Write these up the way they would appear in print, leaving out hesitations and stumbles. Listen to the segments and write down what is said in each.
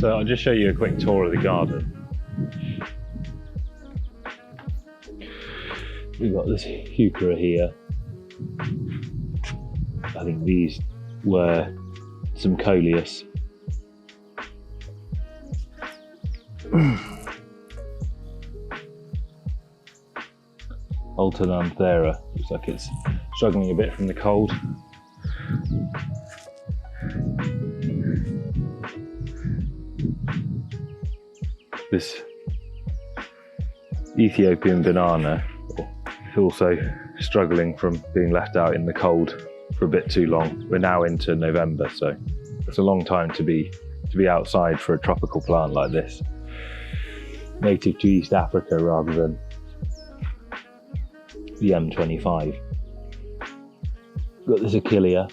So I'll just show you a quick tour of the garden. We've got this heuchera here. I think these were some coleus. Alternanthera, looks like it's struggling a bit from the cold. This Ethiopian banana is also struggling from being left out in the cold for a bit too long. We're now into November, so it's a long time to be outside for a tropical plant like this. Native to East Africa rather than the M25. Got this Achillea.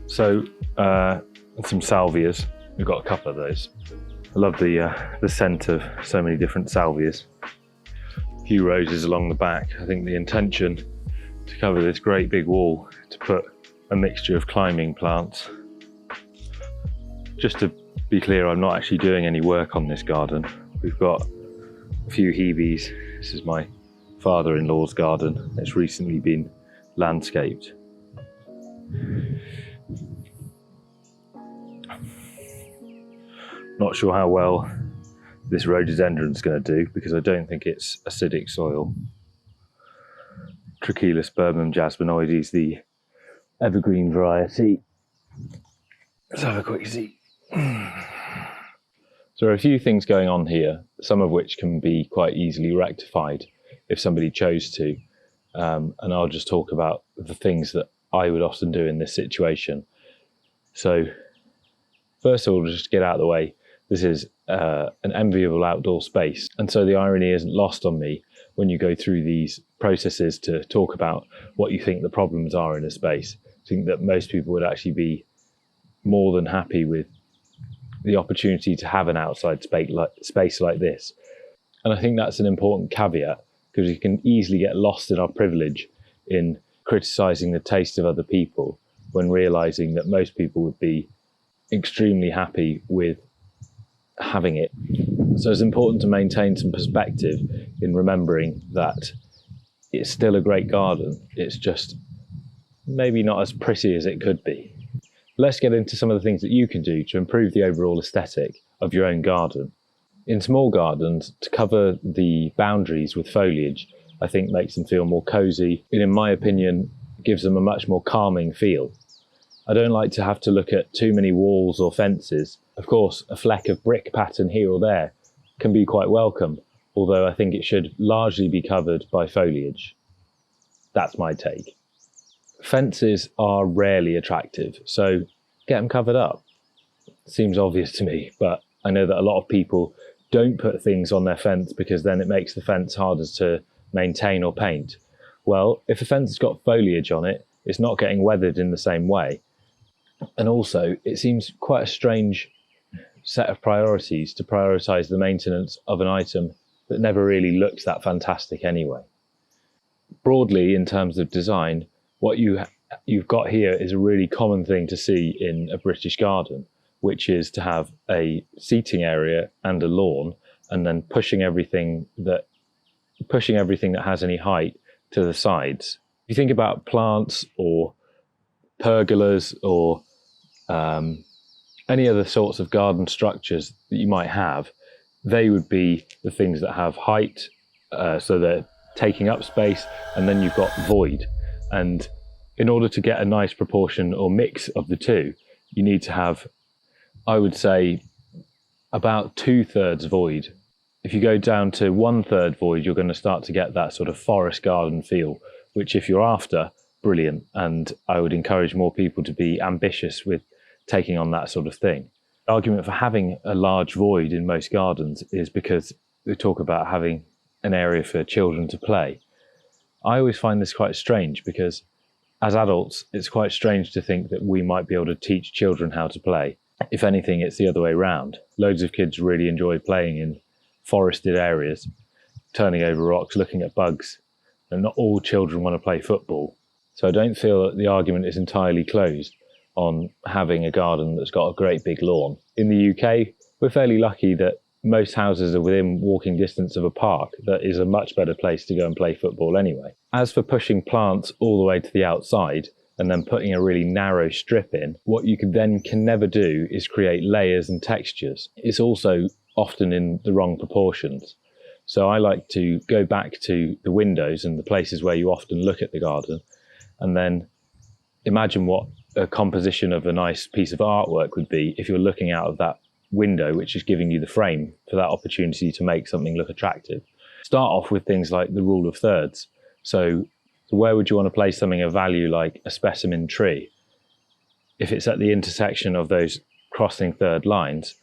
So some salvias. We've got a couple of those. I love the scent of so many different salvias. A few roses along the back. I think the intention to cover this great big wall to put a mixture of climbing plants. Just to be clear, I'm not actually doing any work on this garden. We've got a few Hebes. This is my father-in-law's garden. It's recently been landscaped. Not sure how well this rhododendron is going to do because I don't think it's acidic soil. Trachilospermum jasminoides, the evergreen variety. Let's have a quick see. So there are a few things going on here, some of which can be quite easily rectified if somebody chose to. And I'll just talk about the things that I would often do in this situation. So first of all, just to get out of the way, this is an enviable outdoor space. And so the irony isn't lost on me when you go through these processes to talk about what you think the problems are in a space. I think that most people would actually be more than happy with the opportunity to have an outside space like this. And I think that's an important caveat because you can easily get lost in our privilege in criticising the taste of other people when realising that most people would be extremely happy with having it. So it's important to maintain some perspective in remembering that it's still a great garden. It's just maybe not as pretty as it could be. Let's get into some of the things that you can do to improve the overall aesthetic of your own garden. In small gardens, to cover the boundaries with foliage, I think makes them feel more cosy, and in my opinion, gives them a much more calming feel. I don't like to have to look at too many walls or fences. Of course, a fleck of brick pattern here or there can be quite welcome, although I think it should largely be covered by foliage. That's my take. Fences are rarely attractive, so get them covered up. Seems obvious to me, but I know that a lot of people don't put things on their fence because then it makes the fence harder to maintain or paint. Well, if a fence has got foliage on it, it's not getting weathered in the same way. And also, it seems quite a strange set of priorities to prioritise the maintenance of an item that never really looks that fantastic anyway. Broadly, in terms of design, what you've got here is a really common thing to see in a British garden, which is to have a seating area and a lawn, and then pushing everything that has any height to the sides. If you think about plants or pergolas or any other sorts of garden structures that you might have, they would be the things that have height, so they're taking up space, and then you've got void. And in order to get a nice proportion or mix of the two, you need to have, I would say, about 2/3 void. If you go down to 1/3 void, you're going to start to get that sort of forest garden feel, which if you're after, brilliant. And I would encourage more people to be ambitious with taking on that sort of thing. The argument for having a large void in most gardens is because they talk about having an area for children to play. I always find this quite strange because as adults, it's quite strange to think that we might be able to teach children how to play. If anything, it's the other way around. Loads of kids really enjoy playing in forested areas, turning over rocks, looking at bugs, and not all children want to play football. So I don't feel that the argument is entirely closed. on having a garden that's got a great big lawn. In the UK, we're fairly lucky that most houses are within walking distance of a park. That is a much better place to go and play football anyway. As for pushing plants all the way to the outside and then putting a really narrow strip in, what you can never do is create layers and textures. It's also often in the wrong proportions. So I like to go back to the windows and the places where you often look at the garden, and then imagine what a composition of a nice piece of artwork would be if you're looking out of that window, which is giving you the frame for that opportunity to make something look attractive. Start off with things like the rule of thirds. So where would you want to place something of value like a specimen tree? If it's at the intersection of those crossing third lines,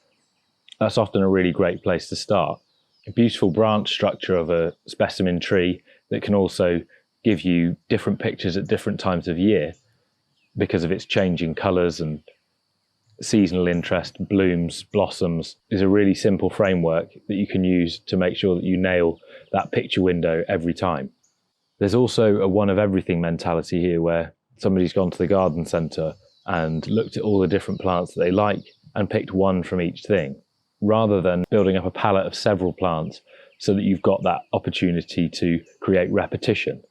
that's often a really great place to start. A beautiful branch structure of a specimen tree that can also give you different pictures at different times of year because of its changing colours and seasonal interest, blooms, blossoms, is a really simple framework that you can use to make sure that you nail that picture window every time. There's also a one of everything mentality here, where somebody's gone to the garden centre and looked at all the different plants that they like and picked one from each thing, rather than building up a palette of several plants so that you've got that opportunity to create repetition.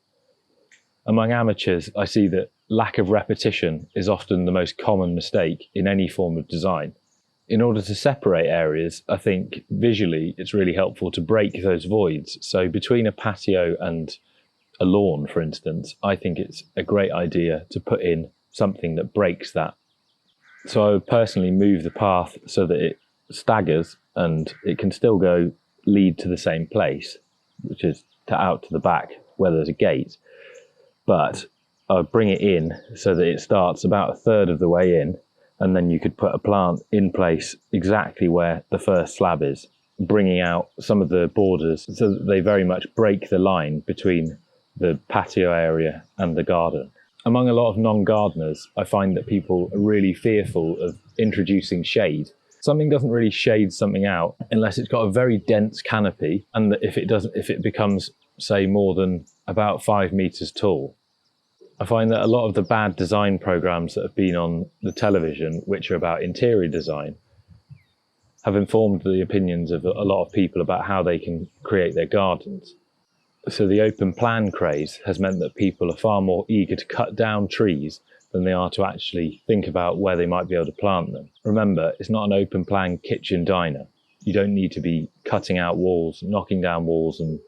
Among amateurs, I see that lack of repetition is often the most common mistake in any form of design. In order to separate areas, I think visually it's really helpful to break those voids. So between a patio and a lawn, for instance, I think it's a great idea to put in something that breaks that. So I would personally move the path so that it staggers and it can still lead to the same place, which is out to the back where there's a gate. But I would bring it in so that it starts about a third of the way in, and then you could put a plant in place exactly where the first slab is, bringing out some of the borders so that they very much break the line between the patio area and the garden. Among a lot of non-gardeners, I find that people are really fearful of introducing shade. Something doesn't really shade something out unless it's got a very dense canopy, and that if it becomes, say, more than about 5 meters tall. I find that a lot of the bad design programs that have been on the television, which are about interior design, have informed the opinions of a lot of people about how they can create their gardens. So the open plan craze has meant that people are far more eager to cut down trees than they are to actually think about where they might be able to plant them. Remember, it's not an open plan kitchen diner. You don't need to be cutting out walls, knocking down walls and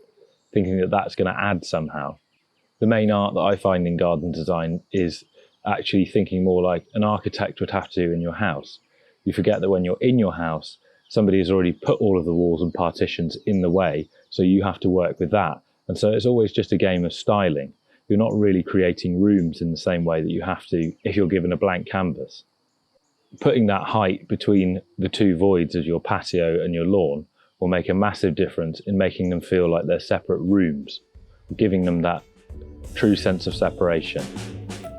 thinking that that's going to add somehow. The main art that I find in garden design is actually thinking more like an architect would have to do in your house. You forget that when you're in your house, somebody has already put all of the walls and partitions in the way, so you have to work with that. And so it's always just a game of styling. You're not really creating rooms in the same way that you have to if you're given a blank canvas. Putting that height between the two voids of your patio and your lawn will make a massive difference in making them feel like they're separate rooms, giving them that true sense of separation.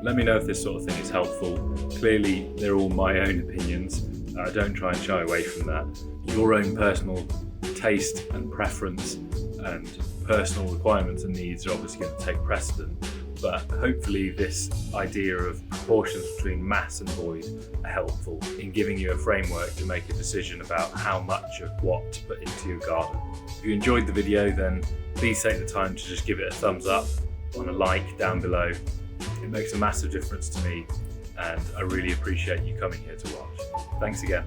Let me know if this sort of thing is helpful. Clearly, they're all my own opinions. I don't try and shy away from that. Your own personal taste and preference and personal requirements and needs are obviously going to take precedent, but hopefully this idea of proportions between mass and void are helpful in giving you a framework to make a decision about how much of what to put into your garden. If you enjoyed the video, then please take the time to just give it a thumbs up on a like down below. It makes a massive difference to me, and I really appreciate you coming here to watch. Thanks again.